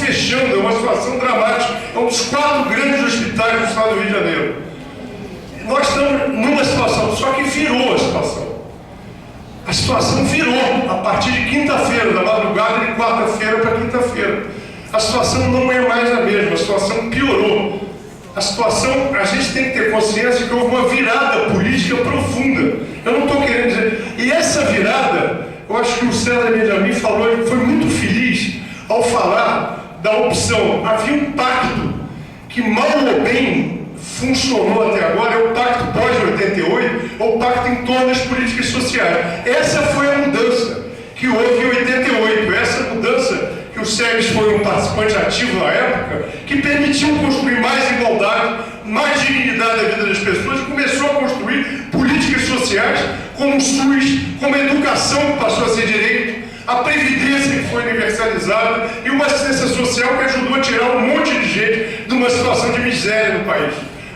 fechando, é uma situação dramática. É um dos 4 grandes hospitais do estado do Rio de Janeiro. Nós estamos numa situação, só que virou a situação. A situação virou a partir de quinta-feira, da madrugada de quarta-feira para quinta-feira. A situação não é mais a mesma, a situação piorou. A situação, a gente tem que ter consciência que houve uma virada política profunda. Eu não estou querendo dizer... E essa virada, eu acho que o César Benjamin falou, ele foi muito feliz ao falar da opção. Havia um pacto que, mal ou bem, funcionou até agora, é o pacto pós-88, ou o pacto em torno das políticas sociais. Essa foi a mudança que houve em 88, essa mudança que o Sérgio foi um participante ativo na época, que permitiu construir mais igualdade, mais dignidade da vida das pessoas, e começou a construir políticas sociais como o SUS, como a educação que passou a ser direito, a previdência que foi universalizada e uma assistência social que ajudou a tirar um monte de gente de uma situação de miséria no país.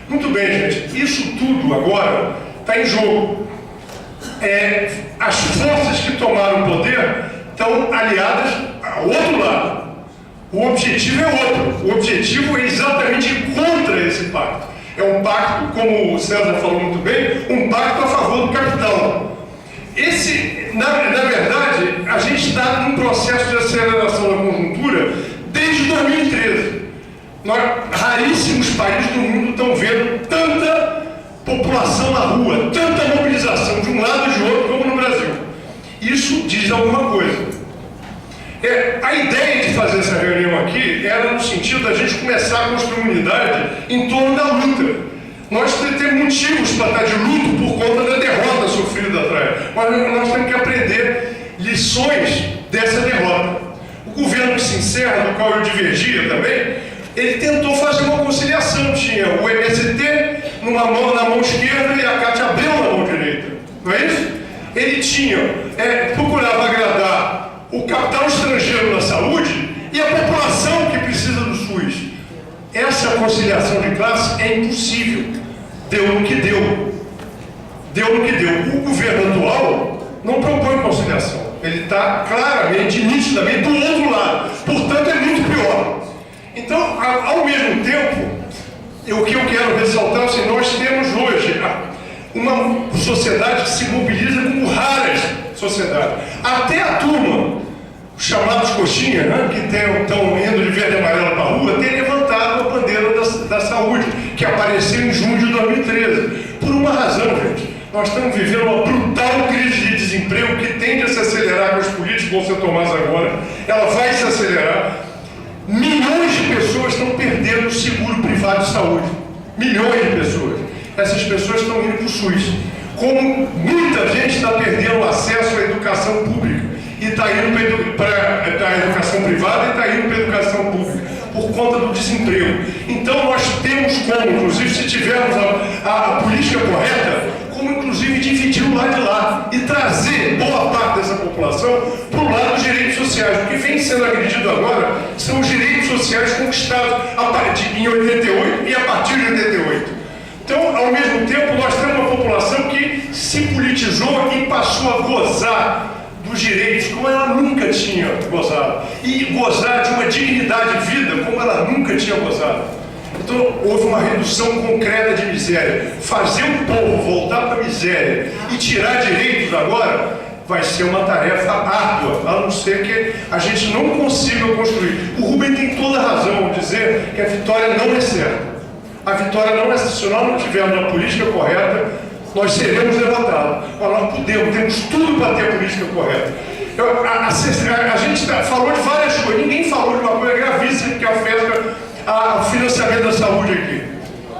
Muito bem, gente, isso tudo agora está em jogo. As forças que tomaram o poder estão aliadas ao outro lado. O objetivo é outro. O objetivo é exatamente contra esse pacto. É um pacto, como o César falou muito bem, um pacto a favor do capital. Na verdade, a gente está num processo de aceleração da conjuntura desde 2013. Raríssimos países do mundo estão vendo tanta população na rua, tanta mobilização de um lado e de outro como no Brasil. Isso diz alguma coisa. A ideia de fazer essa reunião aqui era no sentido da gente começar a construir unidade em torno da luta. Nós temos motivos para estar de luto por conta da derrota sofrida atrás, mas nós temos que aprender lições dessa derrota. O governo que se encerra, do qual eu divergia também, ele tentou fazer uma conciliação. Tinha o MST na mão esquerda e a Cátia Abreu na mão direita. Não é isso? Ele procurava agradar o capital estrangeiro na saúde e a população que precisa do SUS. Essa conciliação de classe é impossível. Deu no que deu. Deu no que deu. O governo atual não propõe conciliação. Ele está claramente, nitidamente, do outro lado. Portanto, é muito pior. Então, ao mesmo tempo, o que eu quero ressaltar é que nós temos hoje uma sociedade que se mobiliza como raras sociedades. Até a turma, chamados coxinhas, né, que estão indo de verde e amarelo para a rua, tem levantado a bandeira da saúde, que apareceu em junho de 2013. Por uma razão, gente. Nós estamos vivendo uma brutal crise de desemprego que tende a se acelerar com as políticas que vão ser tomadas agora. Ela vai se acelerar. Milhões de pessoas estão perdendo o seguro privado de saúde. Milhões de pessoas. Essas pessoas estão indo para o SUS. Como muita gente está perdendo o acesso à educação pública e está indo para a educação privada e está indo para a educação pública por conta do desemprego. Então nós temos como, inclusive, se tivermos a política correta, como inclusive dividir o lado de lá e trazer boa parte dessa população para o lado dos direitos sociais. O que vem sendo agredido agora são os direitos sociais conquistados em 88 e a partir de 88. Então, ao mesmo tempo, nós temos uma população que se politizou e passou a gozar dos direitos como ela nunca tinha gozado. E gozar de uma dignidade de vida como ela nunca tinha gozado. Então, houve uma redução concreta de miséria. Fazer o povo voltar para a miséria e tirar direitos agora vai ser uma tarefa árdua, a não ser que a gente não consiga construir. O Rubem tem toda a razão ao dizer que a vitória não é certa. A vitória não é certa. Se nós não tivermos uma política correta, nós seremos derrotados. Mas nós temos tudo para ter a política correta. A gente falou de várias coisas, ninguém falou de uma coisa gravíssima que afeta o financiamento da saúde aqui.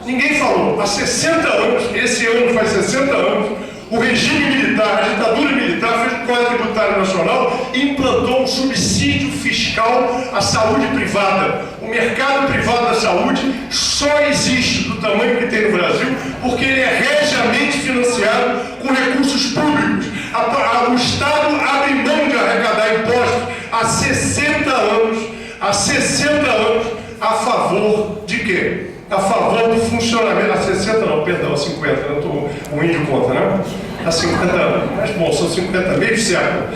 Ninguém falou. Há 60 anos, esse ano faz 60 anos, o regime militar, a ditadura militar, fez o Código Tributário Nacional e implantou um subsídio fiscal à saúde privada. O mercado privado da saúde só existe do tamanho que tem no Brasil porque ele é regiamente financiado com recursos públicos. O Estado abre mão de arrecadar impostos há 60 anos, a favor de quê? A favor do funcionamento, há 60 não, perdão, 50, eu estou ruim de conta, né? Há 50 anos, mas bom, são 50, meio século.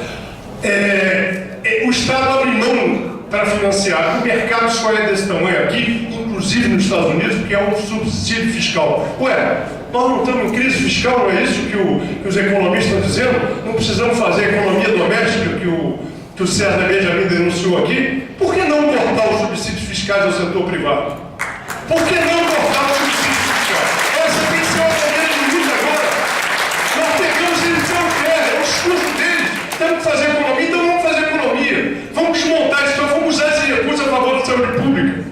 O Estado abre mão para financiar. O mercado só é desse tamanho aqui, inclusive nos Estados Unidos, porque é um subsídio fiscal. Ué, nós não estamos em crise fiscal, não é isso que os economistas estão dizendo? Não precisamos fazer a economia doméstica que o César Benjamin denunciou aqui? Por que não cortar os subsídios fiscais ao setor privado? Por que não cortar os subsídios fiscais? Essa tem que ser a maneira de luta agora. Nós pegamos eles não querem, é o discurso deles. Temos que fazer economia, então vamos fazer economia. Vamos desmontar isso, vamos usar esse recurso a favor da saúde pública.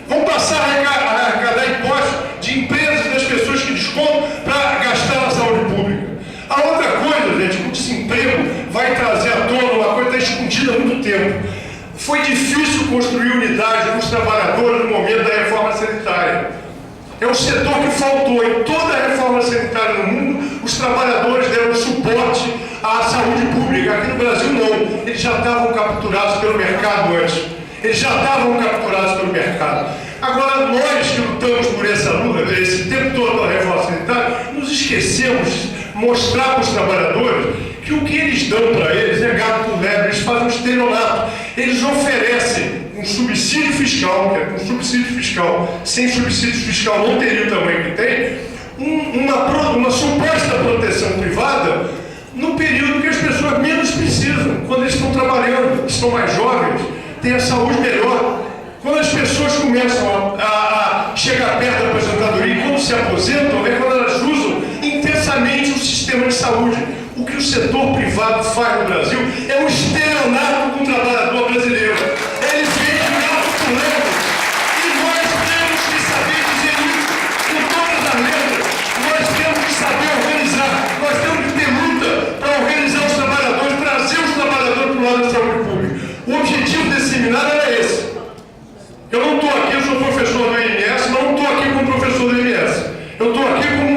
Vamos passar a arrecadar impostos de empresas das pessoas que descontam para gastar na saúde pública. A outra coisa, gente, o desemprego vai trazer à tona uma coisa que está escondida há muito tempo. Foi difícil construir unidade com os trabalhadores no momento da reforma sanitária. É o setor que faltou. Em toda a reforma sanitária no mundo, os trabalhadores deram suporte à saúde pública. Aqui no Brasil, não. Eles já estavam capturados pelo mercado antes. Eles já estavam capturados pelo mercado. Agora, nós que lutamos por essa luta, esse tempo todo pela reforma sanitária, nos esquecemos de mostrar para os trabalhadores que o que eles dão para eles é gato por lebre, eles fazem um estelionato. Eles oferecem um subsídio fiscal, que é um subsídio fiscal, sem subsídio fiscal não teria o tamanho que tem, uma suposta proteção privada no período que as pessoas menos precisam, quando eles estão trabalhando, estão mais jovens, têm a saúde melhor. Quando as pessoas começam a chegar perto da aposentadoria e quando se aposentam, é quando elas usam intensamente o sistema de saúde. O que o setor privado faz no Brasil é um estelionato com o trabalhador brasileiro. Ele vende gato por lebre. E nós temos que saber dizer isso com todas as letras. Nós temos que saber organizar. Nós temos que ter luta para organizar os trabalhadores, trazer os trabalhadores para o lado da saúde pública. O objetivo desse seminário era esse. Eu não estou aqui, eu sou professor do INS, mas não estou aqui como professor do INS. Eu estou aqui como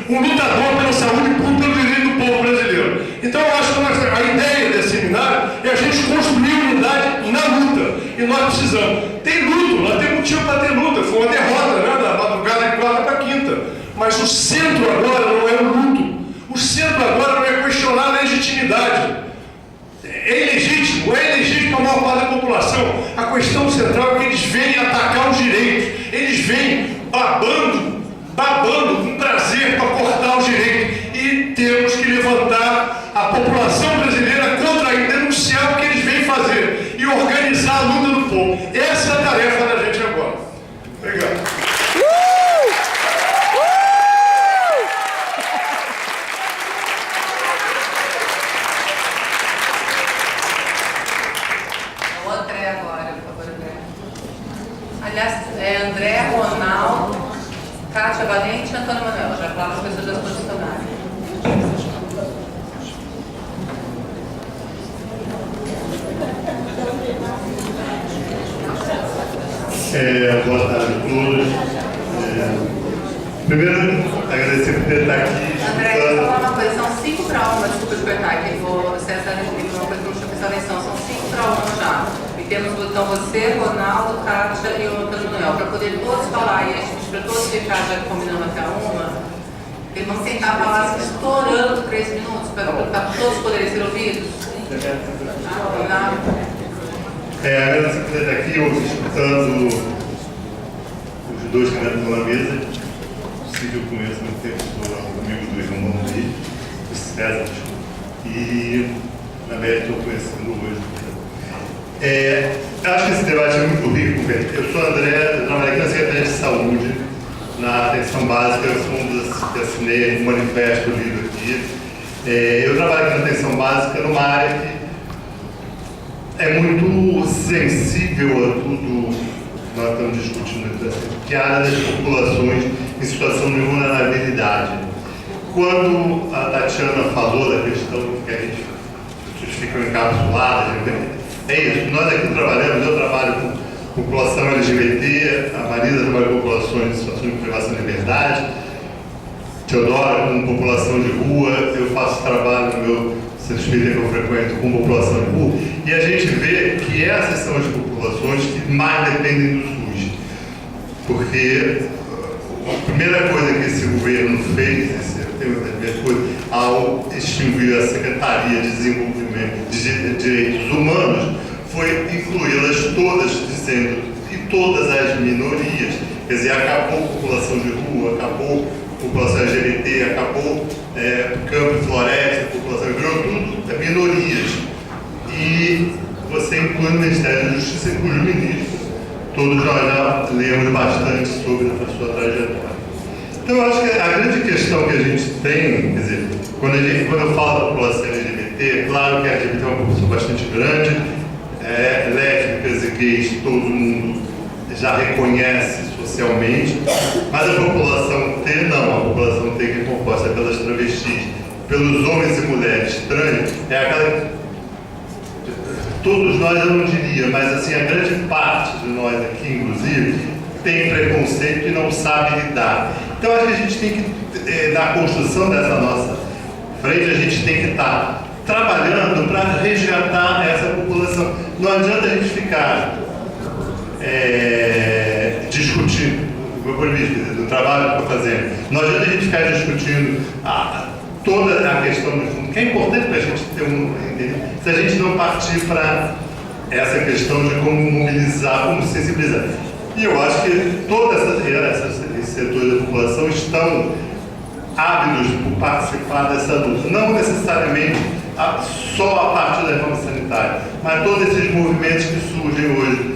um lutador pela saúde pública e pelo direito do povo brasileiro. Então eu acho que a ideia desse seminário é a gente construir unidade na luta. E nós precisamos. Tem luto, nós temos motivo para ter luta. Foi uma derrota, né, da madrugada de quarta para quinta. Mas o centro agora não é o luto. O centro agora não é questionar a legitimidade. É ilegítimo para a maior parte da população. A questão central é que eles vêm atacar os direitos. Eles vêm babando com prazer para cortar os direitos. E temos que levantar a população brasileira contra e denunciar o que eles vêm fazer e organizar a luta do povo. Essa é a tarefa da gente agora. Obrigado. Aliás, André, Ronaldo, Kátia Valente e Antônio Manuel. Já falaram as pessoas das posicionárias. Boa tarde a todos. Primeiro, agradecer por ter estar aqui. André, eu vou falar uma coisa, são 5 para 1, desculpa de cortar, que o César me uma coisa que eu não tinha prestado atenção, são 5 para 1 já. E temos então você, Ronaldo, Kátia e o Antônio Manuel, para poder todos falar, e a gente, para todos ficar já combinando até uma, e vamos tentar falar assim, estourando 3 minutos, para todos poderem ser ouvidos. Combinado? Agradecer por ter estar aqui, hoje escutando os dois que estão na mesa. Eu conheço muito tempo, sou amigo do irmão dele, o César, e na média estou conhecendo hoje. Acho que esse debate é muito rico. Eu sou André, eu trabalho aqui na Secretaria de Saúde, na atenção básica, eu sou um dos que assinei o manifesto lido aqui. Eu trabalho aqui na atenção básica numa área que é muito sensível a tudo que nós estamos discutindo, que é a área das populações em situação de vulnerabilidade. Quando a Tatiana falou da questão que as pessoas ficam encapsuladas, é isso, nós aqui trabalhamos, eu trabalho com população LGBT, a Marisa trabalha com populações em situação de privação de liberdade, Teodora com população de rua, eu faço trabalho no meu centro espírita que eu frequento com população de rua, e a gente vê que essas são as populações que mais dependem do SUS, porque a primeira coisa que esse governo fez, ao extinguir a Secretaria de Desenvolvimento de Direitos Humanos, foi incluí-las todas, dizendo e todas as minorias. Quer dizer, acabou a população de rua, acabou a população LGBT, acabou campo e floresta, população virou tudo minorias. E você inclui o Ministério da Justiça, cujo ministro todos nós já lemos bastante sobre a sua trajetória. Então, eu acho que a grande questão que a gente tem, quer dizer, quando eu falo da população LGBT, é claro que a LGBT é uma população bastante grande, lésbicas e gays, todo mundo já reconhece socialmente, mas a população T não, a população T que é composta pelas travestis, pelos homens e mulheres trans, é aquela. Todos nós, eu não diria, mas assim, a grande parte de nós aqui, inclusive, tem preconceito e não sabe lidar. Então, acho que a gente tem que, na construção dessa nossa frente, a gente tem que estar trabalhando para resgatar essa população. Não adianta a gente ficar discutindo, do trabalho que eu estou fazendo, não adianta a gente ficar discutindo toda a questão do fundo, que é importante para a gente ter se a gente não partir para essa questão de como mobilizar, como sensibilizar. E eu acho que todos esses setores da população estão ávidos por participar dessa luta, não necessariamente só a partir da reforma sanitária, mas todos esses movimentos que surgem hoje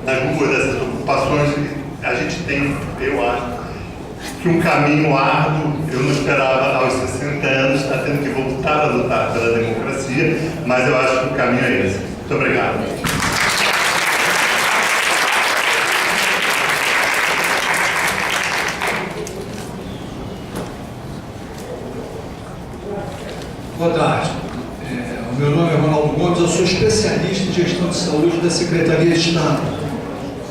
nas ruas dessas ocupações, a gente tem, eu acho, que um caminho árduo, eu não esperava aos 60 anos, está tendo que voltar a lutar pela democracia, mas eu acho que o caminho é esse. Muito obrigado. Boa tarde. O meu nome é Ronaldo Gomes, eu sou especialista em gestão de saúde da Secretaria de Estado,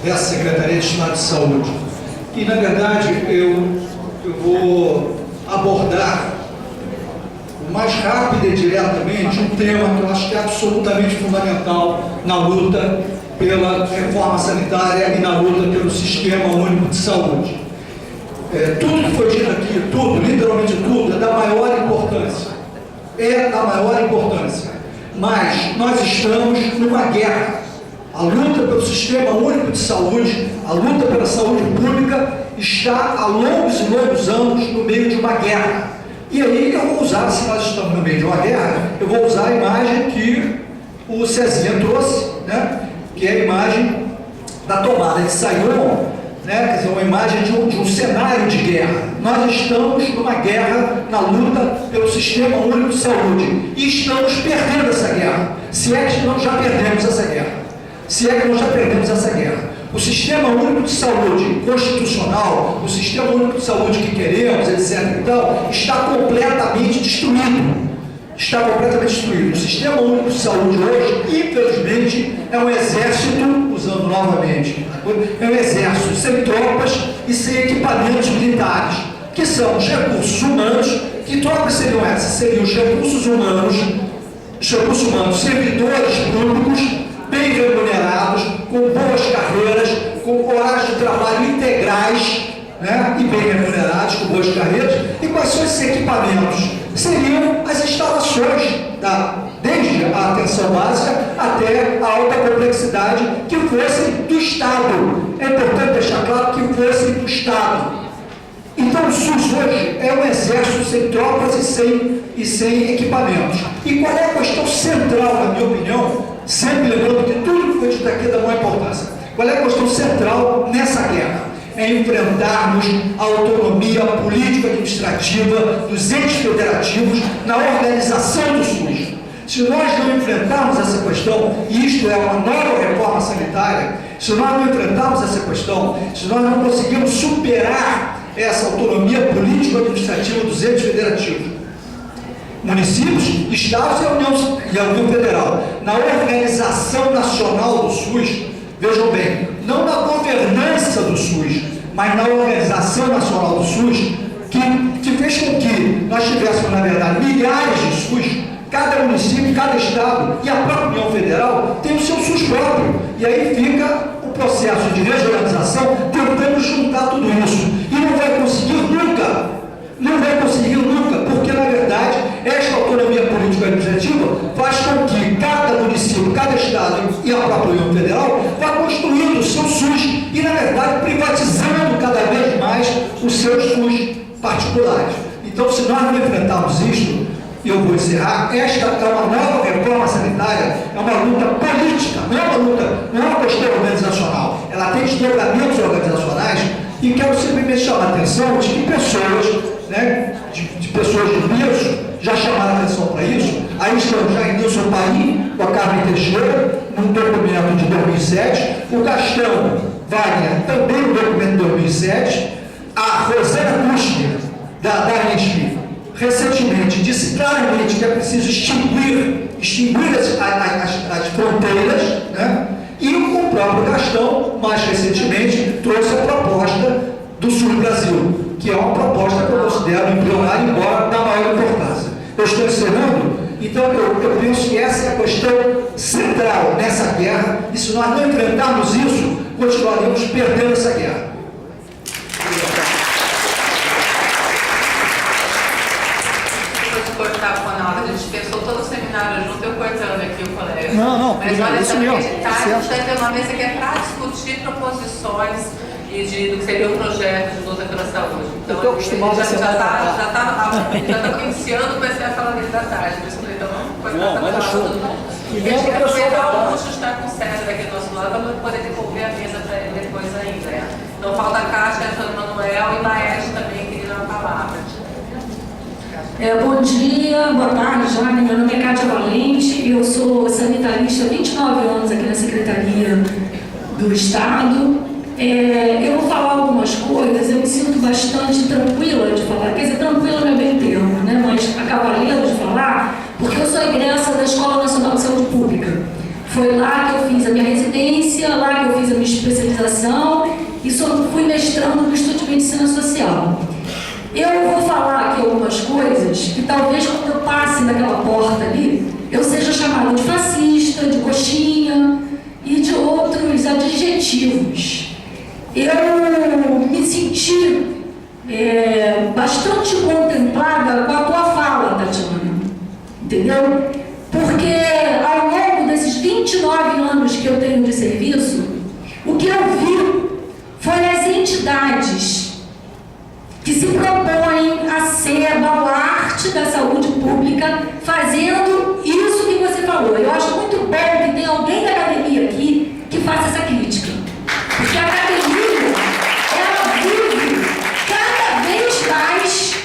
dessa Secretaria de Estado de Saúde. E, na verdade, eu vou abordar o mais rápido e diretamente um tema que eu acho que é absolutamente fundamental na luta pela reforma sanitária e na luta pelo Sistema Único de Saúde. Tudo que foi dito aqui, tudo, literalmente tudo, é da maior importância. É da maior importância. Mas nós estamos numa guerra. A luta pelo Sistema Único de Saúde, a luta pela saúde pública, está há longos e longos anos no meio de uma guerra. E aí eu vou usar, se nós estamos no meio de uma guerra, eu vou usar a imagem que o Cezinha trouxe, né? Que é a imagem da tomada de Saigon, né? Quer dizer, uma imagem de um cenário de guerra. Nós estamos numa guerra na luta pelo Sistema Único de Saúde e estamos perdendo essa guerra, se é que nós já perdemos essa guerra. Se é que nós já perdemos essa guerra. O Sistema Único de Saúde constitucional, o Sistema Único de Saúde que queremos, etc. e tal, está completamente destruído. Está completamente destruído. O Sistema Único de Saúde hoje, infelizmente, é um exército, usando novamente, é um exército sem tropas e sem equipamentos militares, que são os recursos humanos. Que tropas seriam essas? Seriam os recursos humanos, servidores públicos, bem remunerados, com boas carreiras, com horários de trabalho integrais, né? E bem remunerados, com boas carreiras. E quais são esses equipamentos? Seriam as instalações, desde a atenção básica até a alta complexidade, que fossem do Estado. É importante deixar claro que fossem do Estado. Então o SUS hoje é um exército sem tropas e sem equipamentos. E qual é a questão central, na minha opinião, sempre lembrando que tudo que foi dito aqui é da maior importância. Qual é a questão central nessa guerra? É enfrentarmos a autonomia político-administrativa dos entes federativos na organização do SUS. Se nós não enfrentarmos essa questão, e isto é uma nova reforma sanitária, se nós não enfrentarmos essa questão, se nós não conseguirmos superar essa autonomia político-administrativa dos entes federativos, municípios, estados e a União Federal, na organização nacional do SUS, vejam bem, não na governança do SUS, mas na organização nacional do SUS, que fez com que nós tivéssemos, na verdade, milhares de SUS, cada município, cada estado e a própria União Federal tem o seu SUS próprio. E aí fica o processo de regionalização tentando juntar tudo isso. E não vai conseguir nunca, porque na verdade esta autonomia política administrativa faz com que cada município, cada estado e a própria governo federal, vai construindo o seu SUS e, na verdade, privatizando cada vez mais os seus SUS particulares. Então, se nós não enfrentarmos isto, e eu vou encerrar, esta é uma nova reforma sanitária, é uma luta política, não é uma luta, não é uma questão organizacional. Ela tem desdobramentos organizacionais e quero simplesmente chamar a atenção de que pessoas, né, de pessoas de peso, já chamaram a atenção para isso. Aí estamos já em Nilson Paim, com a Carmen Teixeira, num documento de 2007, o Gastão Wagner, também no documento de 2007, a Rosana Kushner, da ANSP, recentemente disse claramente que é preciso extinguir as fronteiras, né? E o próprio Gastão, mais recentemente, trouxe a proposta do Sul Brasil, que é uma proposta que eu considero embrionária, embora da maior importância. Eu estou encerrando, então eu penso que essa é a questão central nessa guerra, e se nós não enfrentarmos isso, continuaremos perdendo essa guerra. Cortar com a Nalda, a gente pensou todo o seminário junto, eu cortando aqui o colega. Não, mas olha, isso mesmo. a gente está tendo uma mesa que é para discutir proposições e do que seria um projeto de luta pela saúde. Então, eu estou acostumado a ser já está iniciando o PCF falar dele da tarde, por isso que então não, vai dar show. E lembra que o Luxo está com o César aqui do nosso lado, vamos poder devolver a mesa para ele depois ainda. Né? Então falta a Cátia, Antônio Manuel e Laerte também, querendo a palavra. Bom dia, boa tarde, já. Meu nome é Cátia Valente, eu sou sanitarista há 29 anos aqui na Secretaria do Estado. Eu vou falar algumas coisas, eu me sinto bastante tranquila de falar, quer dizer, tranquila não é bem termo, né? Mas a cavaleira de falar, porque eu sou egressa da Escola Nacional de Saúde Pública. Foi lá que eu fiz a minha residência, lá que eu fiz a minha especialização e fui mestrando no estudo de medicina social. Eu vou falar aqui algumas coisas que talvez quando eu passe naquela porta ali, eu seja chamada de fascista, de coxinha e de outros adjetivos. Eu me senti bastante contemplada com a tua fala, Tatiana, entendeu? Porque ao longo desses 29 anos que eu tenho de serviço, o que eu vi foi as entidades que se propõem a ser baluarte da saúde pública, fazendo isso que você falou. Eu acho muito bom que tem alguém da academia aqui que faça essa crítica. Porque a academia, ela vive cada vez mais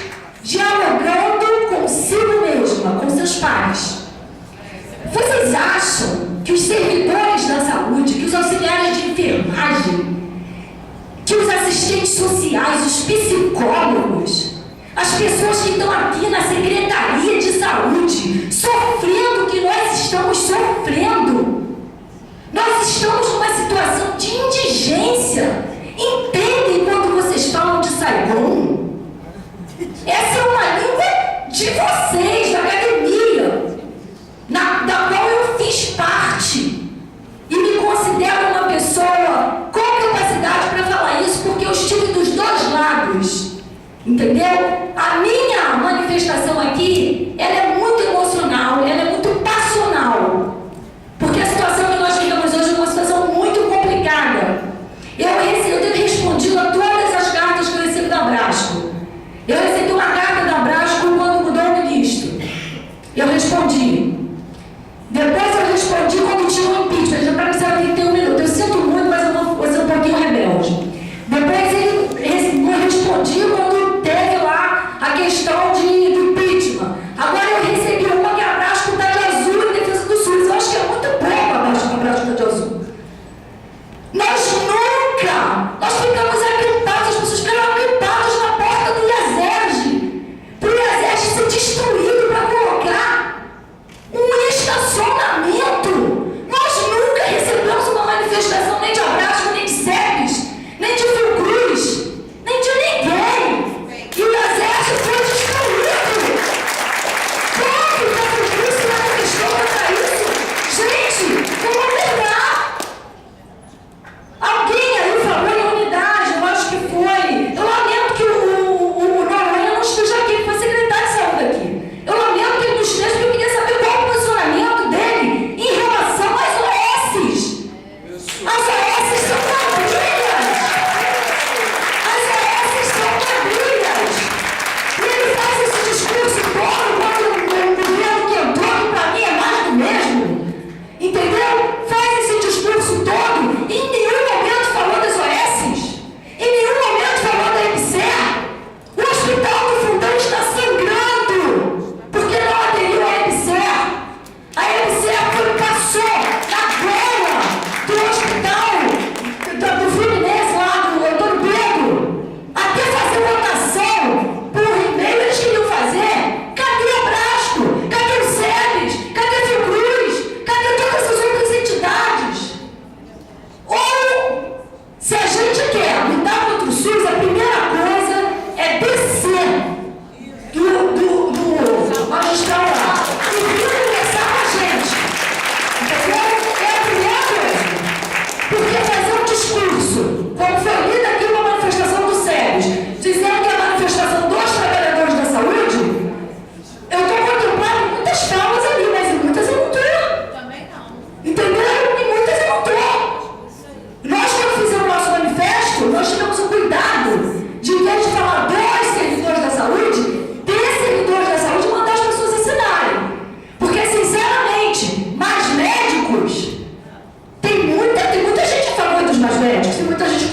dialogando consigo mesma, com seus pares. Vocês acham que os servidores da saúde, que os auxiliares de enfermagem, que os assistentes sociais, os psicólogos, as pessoas que estão aqui na Secretaria de Saúde, sofrendo o que nós estamos sofrendo. Nós estamos numa situação de indigência. Entendem quando vocês falam de Saigon? Essa é uma língua de vocês, da academia, da qual eu fiz parte. E me considero uma pessoa com capacidade para falar isso, porque eu estive dos dois lados, entendeu? A minha manifestação aqui, ela é muito emocional, ela é muito passional, porque a situação que nós vivemos hoje é uma situação muito complicada. Eu tenho respondido a todas as cartas que eu recebi da Abrasco. Eu recebi uma carta da Abrasco quando mudou o ministro. Eu respondi. Depois eu respondi quando tinha um impeachment, já para me saber que tem um minuto. Eu sinto muito, mas eu vou ser um pouquinho rebelde. Depois eu respondi quando teve lá a questão do impeachment. Agora eu recebi uma que a Abrasco está de azul em defesa do SUS. Eu acho que é muito pouco a Abrasco está de azul. Nós ficamos acampados, as pessoas ficaram acampadas na porta do IASERJ, para o IASERJ ser destruído para colocar um estacionamento. Nós nunca recebemos uma manifestação nem de Abrasco, nem de CEPES, nem de Fiocruz, nem de ninguém.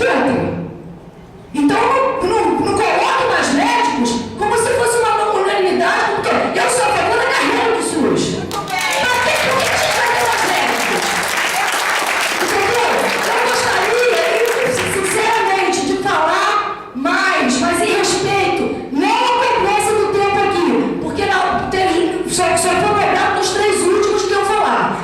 psiquiatria. Então, não coloque mais médicos como se fosse uma unanimidade, porque eu sou a favor da carreira do SUS. Mas por que tinha que ter mais médicos? Entendeu? Eu gostaria, sinceramente, de falar mais, mas em respeito, não a cobrança do tempo aqui, porque só foi cobrado nos 3 últimos que eu falar.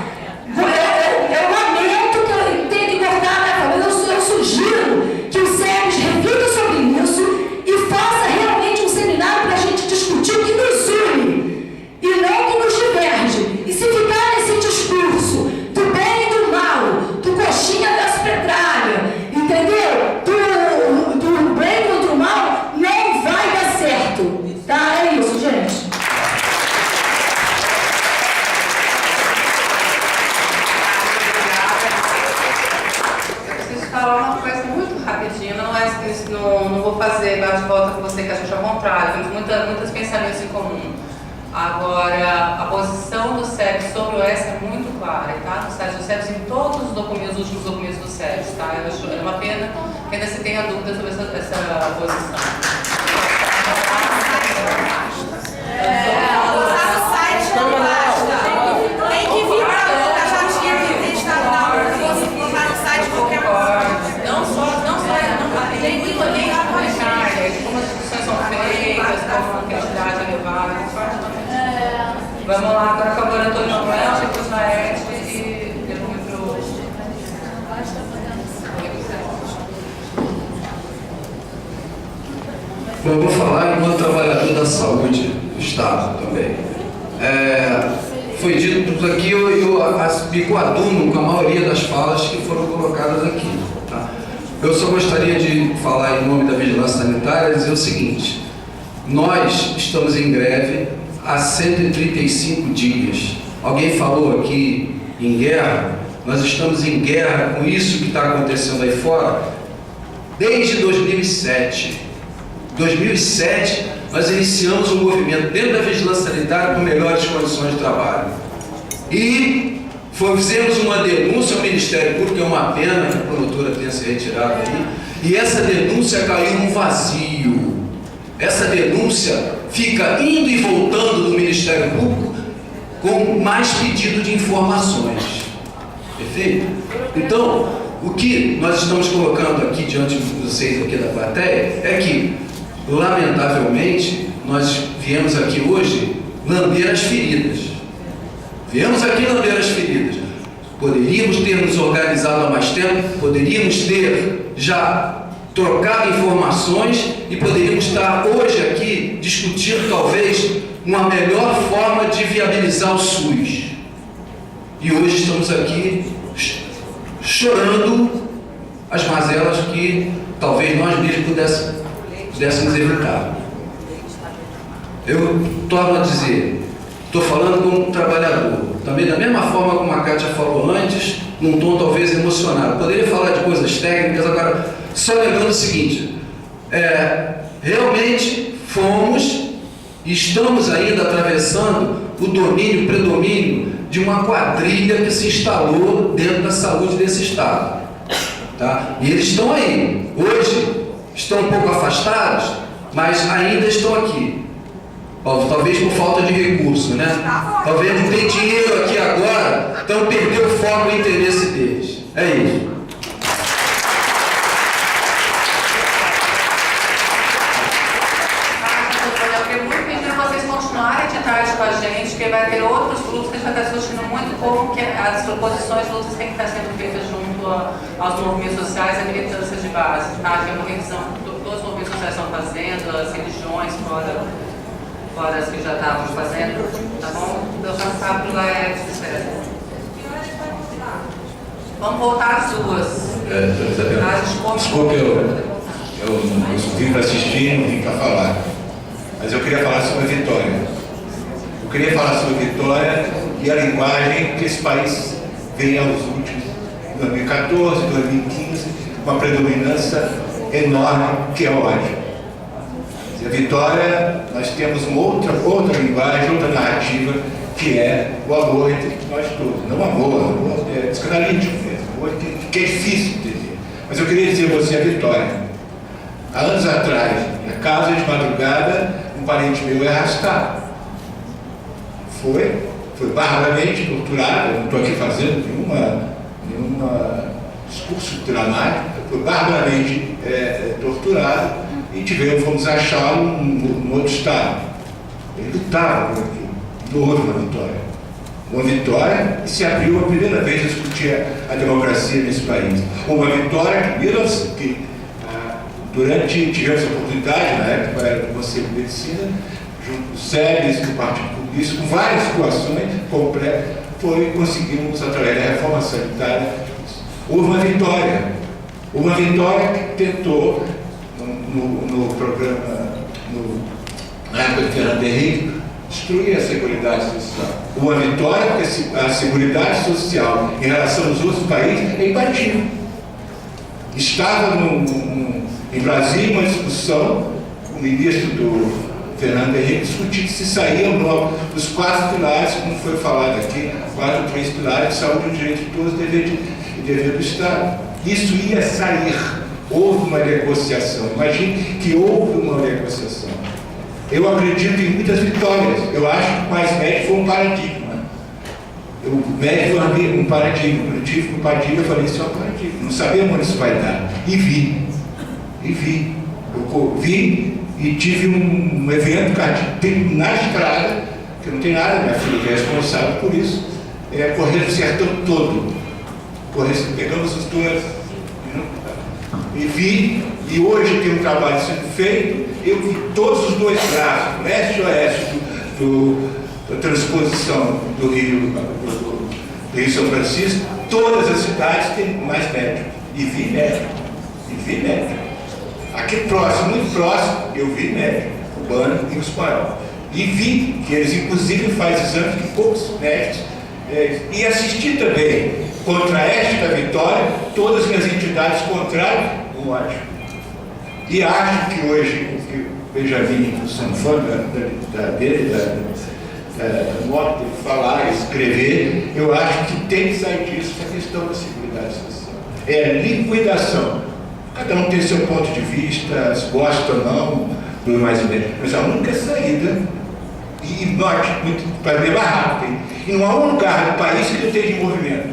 Eu lamento que eu tenha que cortar, né? Eu sugiro que o SEBS reflita sobre isso e faça realmente um seminário para a gente discutir o que nos une e não o que nos diverge. E se ficar nesse discurso do bem e do mal, do coxinha versus petralha, entendeu? Do bem contra o mal, não vai dar certo. Tá? É isso, gente. Falar uma coisa muito rapidinho, não vou fazer bate-volta com você, que a gente é ao contrário, temos muitos pensamentos em comum. Agora, a posição do SEBS sobre o S é muito clara, tá? No site do SEBS, em todos os últimos documentos do SEBS, tá? Eu acho é uma pena que ainda se tenha dúvida sobre essa posição. Usar o site não basta. Tem que vir pra luta, já tinha que ter estado na hora que você colocar no site qualquer coisa. Tem muito além da qualidade, como as discussões são feitas, como a quantidade é elevada. Vamos lá, agora com o laboratório Manuel, depois na ET e depois para o... Bom, eu vou falar enquanto trabalhador da saúde do Estado também. Foi dito aqui, eu me coaduno com a maioria das falas que foram colocadas aqui. Tá? Eu só gostaria de falar em nome da Vigilância Sanitária e dizer o seguinte: nós estamos em greve há 135 dias. Alguém falou aqui em guerra? Nós estamos em guerra com isso que está acontecendo aí fora desde 2007. 2007, nós iniciamos um movimento dentro da Vigilância Sanitária com melhores condições de trabalho. E fizemos uma denúncia ao Ministério Público, é uma pena que a promotora tenha se retirado aí, e essa denúncia caiu num vazio. Essa denúncia fica indo e voltando do Ministério Público com mais pedido de informações. Perfeito? Então, o que nós estamos colocando aqui diante de vocês aqui da plateia é que, lamentavelmente, nós viemos aqui hoje lamber as feridas. Viemos aqui lamber as feridas. Poderíamos ter nos organizado há mais tempo, poderíamos ter já trocado informações e poderíamos estar hoje aqui discutindo talvez uma melhor forma de viabilizar o SUS. E hoje estamos aqui chorando as mazelas que talvez nós mesmos pudéssemos evitar. Eu torno a dizer, estou falando como um trabalhador, também da mesma forma como a Kátia falou antes, num tom talvez emocionado. Poderia falar de coisas técnicas, agora só lembrando o seguinte: realmente fomos e estamos ainda atravessando o predomínio de uma quadrilha que se instalou dentro da saúde desse Estado. Tá? E eles estão aí. Hoje estão um pouco afastados, mas ainda estão aqui. Talvez por falta de recurso, né? Talvez não tenha dinheiro aqui agora, então perdeu o foco e o interesse deles. É isso. Eu muito pedir vocês continuarem de tarde com a gente, porque vai ter outros grupos que a gente vai estar discutindo muito como que as proposições de lutas têm que estar sendo feitas junto aos movimentos sociais e à militância de base, tá? Que é uma revisão que todos os movimentos sociais estão fazendo, as religiões fora as que já estávamos fazendo, tá bom? Então já sabe lá vamos voltar às duas. Desculpa, eu vim para assistir, não vim para falar. Mas eu queria falar sobre a Vitória. Eu queria falar sobre a Vitória e a linguagem que esse país vem aos últimos 2014, 2015, uma predominância enorme que é o ódio. A Vitória, nós temos uma outra linguagem, outra narrativa, que é o amor entre nós todos. Não amor é psicanalítico mesmo, amor que é difícil de entender. Mas eu queria dizer a você a Vitória. Há anos atrás, na casa de madrugada, um parente meu é arrastado. Foi barbaramente torturado. Eu não estou aqui fazendo nenhum discurso dramático. Foi barbaramente torturado e fomos achá-lo num outro estado. Ele lutava por aquilo. Não houve uma vitória. Uma vitória e se abriu a primeira vez a discutir a democracia nesse país. Uma vitória que tivemos a oportunidade, na época era do Conselho de Medicina, junto com o SEDES, com o Partido Comunista, com várias situações completas, conseguimos, através da reforma sanitária, houve uma vitória que tentou, no programa, na época de Fernando Henrique, destruir a Seguridade Social. Uma vitória porque a Seguridade Social em relação aos outros países é imbatível. Estava em Brasília uma discussão, o ministro do Fernando Henrique discutindo se saíam dos 4 pilares, como foi falado aqui, 4 ou 3 pilares de saúde, o direito de todos e dever do Estado. Isso ia sair. Houve uma negociação. Imagine que houve uma negociação. Eu acredito em muitas vitórias. Eu acho que o Mais Médico foi um paradigma. O médico foi um paradigma. Eu tive com o Padilha, eu falei, isso é um paradigma. Não sabia onde isso vai dar. E vi. Eu vi e tive um evento cardíaco na estrada, que não tem nada, minha filha que é responsável por isso, correr o sertão todo. Pegamos os 2 e vi, e hoje tem um trabalho sendo feito. Eu vi todos os 2 braços, leste e oeste, da transposição do Rio São Francisco. Todas as cidades têm Mais Médico. E vi médico. Aqui próximo, muito próximo, eu vi médico cubano e espanhol. E vi que eles, inclusive, fazem exames que poucos médicos. E assisti também, contra esta vitória, todas as minhas entidades contrárias, o ódio. E acho que hoje, que o Benjamin, eu sou um fã dele, da modo de falar, escrever, eu acho que tem que sair disso a questão da Seguridade Social. É liquidação. Cada um tem seu ponto de vista, se gosta ou não, do Mais Médico. Mas a única saída, e note, para ver mais rápido, e não há um lugar no país que não esteja em movimento.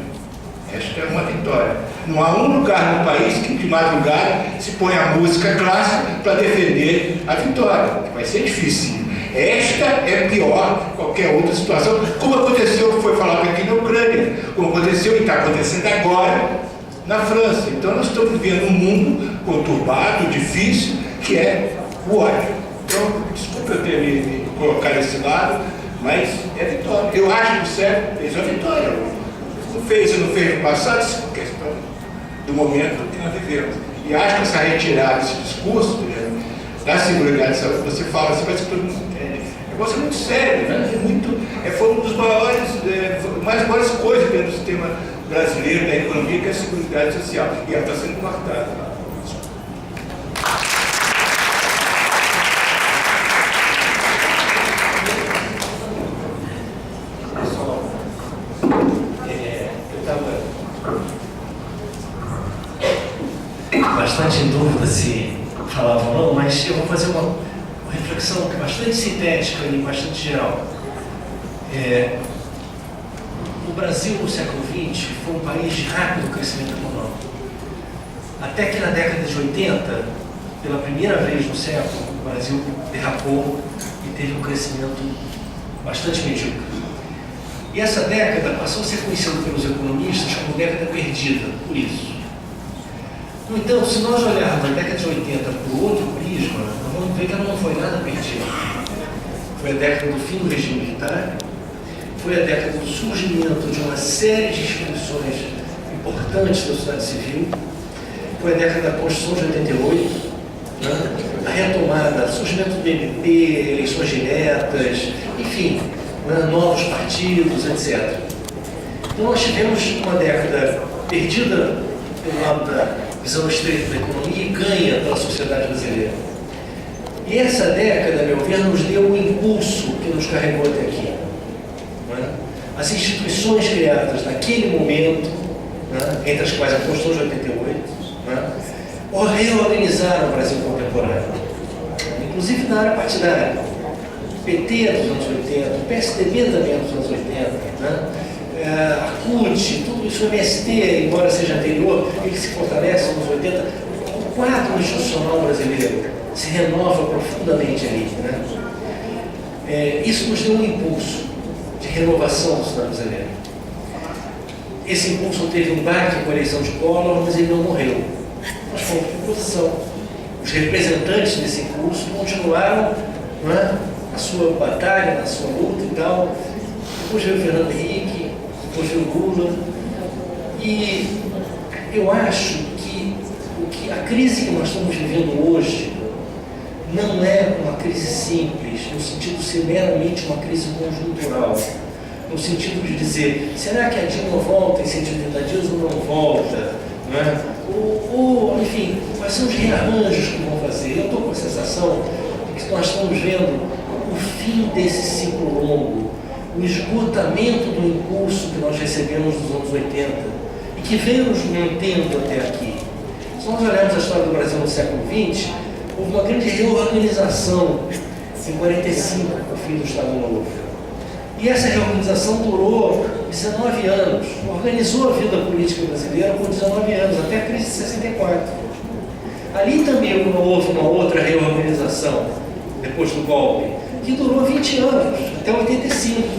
Esta é uma vitória. Não há um lugar no país que de madrugada se põe a música clássica para defender a vitória. Vai ser difícil. Esta é pior que qualquer outra situação, como aconteceu, foi falado aqui na Ucrânia, como aconteceu e está acontecendo agora na França. Então nós estamos vivendo um mundo conturbado, difícil, que é o ódio. Então, desculpa eu ter me colocado desse lado, mas é vitória. Eu acho que o Sérgio fez uma vitória. Não fez ou não fez no passado, isso é questão do momento que nós vivemos. E acho que essa retirada, esse discurso da Seguridade de Saúde, você fala assim, parece que todo mundo entende. É um negócio muito sério, né? Foi uma das maiores coisas dentro do sistema brasileiro, da economia, que é a Seguridade Social. E ela está sendo cortada. Bastante em dúvida se falava ou não, mas eu vou fazer uma reflexão bastante sintética e bastante geral. O Brasil, no século XX, foi um país de rápido crescimento econômico. Até que na década de 80, pela primeira vez no século, o Brasil derrapou e teve um crescimento bastante medíocre. E essa década passou a ser conhecida pelos economistas como década perdida, por isso. No entanto, se nós olharmos a década de 80 por outro prisma, nós vamos ver que ela não foi nada perdida. Foi a década do fim do regime militar, foi a década do surgimento de uma série de instituições importantes da sociedade civil, foi a década da Constituição de 88, né? A retomada, surgimento do MDB, eleições diretas, enfim, né? Novos partidos, etc. Então nós tivemos uma década perdida pelo lado da visão estreita da economia e ganha pela sociedade brasileira. E essa década, a meu ver, nos deu um impulso que nos carregou até aqui. Né? As instituições criadas naquele momento, né? Entre as quais a Constituição de 88, né? Reorganizaram o Brasil contemporâneo, inclusive na área partidária. PT dos anos 80, o PSDB também dos anos 80, né? A CUT, tudo isso, o MST, embora seja anterior, ele se fortalece nos anos 80. O quadro institucional brasileiro se renova profundamente ali, né? Isso nos deu um impulso de renovação do Estado brasileiro. Esse impulso teve um baque com a eleição de Collor, mas ele não morreu. Nós fomos para a oposição. Os representantes desse impulso continuaram, não é, a sua batalha, a sua luta e tal. Depois veio o Fernando Henrique, depois veio o Lula. E eu acho que a crise que nós estamos vivendo hoje não é uma crise simples, no sentido de ser meramente uma crise conjuntural. No sentido de dizer, será que a Dilma volta em 180 dias ou não volta? Não é? Ou, enfim, quais são os rearranjos que vão fazer? Eu estou com a sensação de que nós estamos vendo o fim desse ciclo longo, o esgotamento do impulso que nós recebemos nos anos 80 e que veio nos mantendo até aqui. Se nós olharmos a história do Brasil no século XX, houve uma grande reorganização em 45, com o fim do Estado Novo. E essa reorganização durou 19 anos, organizou a vida política brasileira por 19 anos, até a crise de 64. Ali também houve uma outra reorganização, depois do golpe, que durou 20 anos, até 85.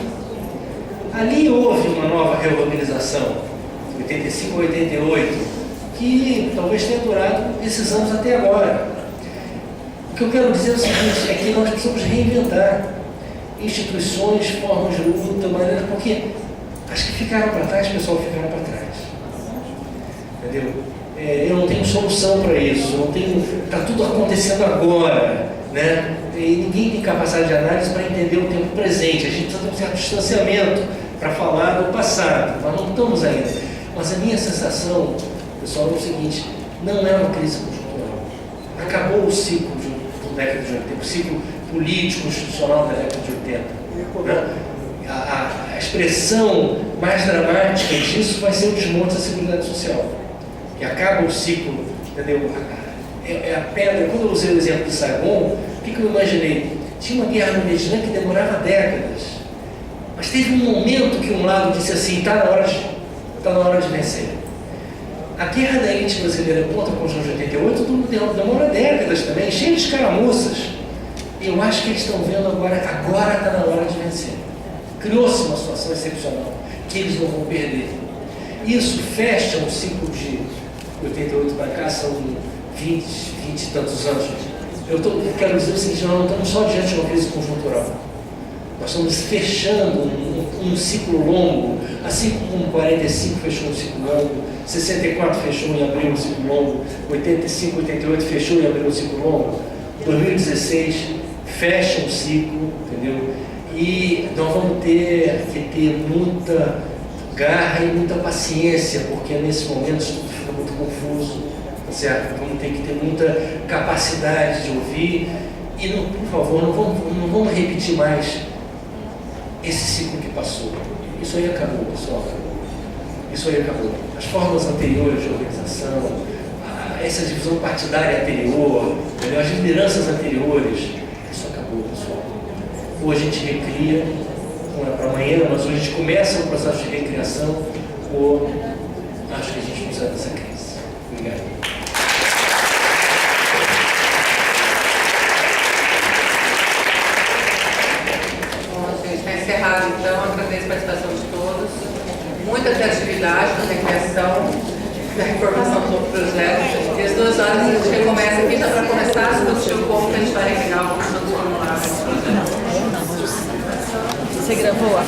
Ali houve uma nova reorganização, 85 a 88, que talvez tenha durado esses anos até agora. O que eu quero dizer é o seguinte, é que nós precisamos reinventar instituições, formas de luta, maneira, porque acho que ficaram para trás, pessoal, ficaram para trás. Entendeu? Eu não tenho solução para isso, não tenho, está tudo acontecendo agora, né? E ninguém tem capacidade de análise para entender o tempo presente. A gente precisa de um certo distanciamento para falar do passado, nós não estamos ainda. Mas a minha sensação, pessoal, é o seguinte, não é uma crise conjuntural. Acabou o ciclo da década de 80, o ciclo político, institucional da década de 80. Né? A expressão mais dramática disso vai ser o desmonte da Seguridade Social, que acaba o ciclo, entendeu? É a pedra. Quando eu usei o exemplo de Saigon, o que eu imaginei? Tinha uma guerra no Vietnã que demorava décadas, mas teve um momento que um lado disse assim, está na hora de vencer. A guerra da elite brasileira contra a Constituição de 88 tudo demora décadas também, cheio de escaramuças. E eu acho que eles estão vendo agora está na hora de vencer. Criou-se uma situação excepcional, que eles não vão perder. Isso fecha um ciclo de 88 para cá, são 20 e tantos anos. Eu quero dizer o seguinte, nós não estamos só diante de uma crise conjuntural. Nós estamos fechando um ciclo longo, assim como 45 fechou um ciclo longo, 64 fechou em abril um ciclo longo, 85, 88 fechou em abril um ciclo longo, 2016 fecha um ciclo, entendeu? E nós vamos ter que ter muita garra e muita paciência, porque nesse momento isso tudo fica muito confuso, tá certo? Vamos ter que ter muita capacidade de ouvir e, por favor, não vamos repetir mais esse ciclo que passou. Isso aí acabou, pessoal. Isso aí acabou. As formas anteriores de organização, essa divisão partidária anterior, as lideranças anteriores, isso acabou, pessoal. Hoje a gente recria, não é para amanhã, mas hoje a gente começa o processo de recriação, ou acho que a gente precisa dessa crise. Obrigado. Encerrado, então, agradeço a participação de todos. Muita criatividade na recriação, na informação do projeto. E às 2 horas a gente começa aqui, já para começar a discutir como que a gente vai recriar o projeto. Você gravou a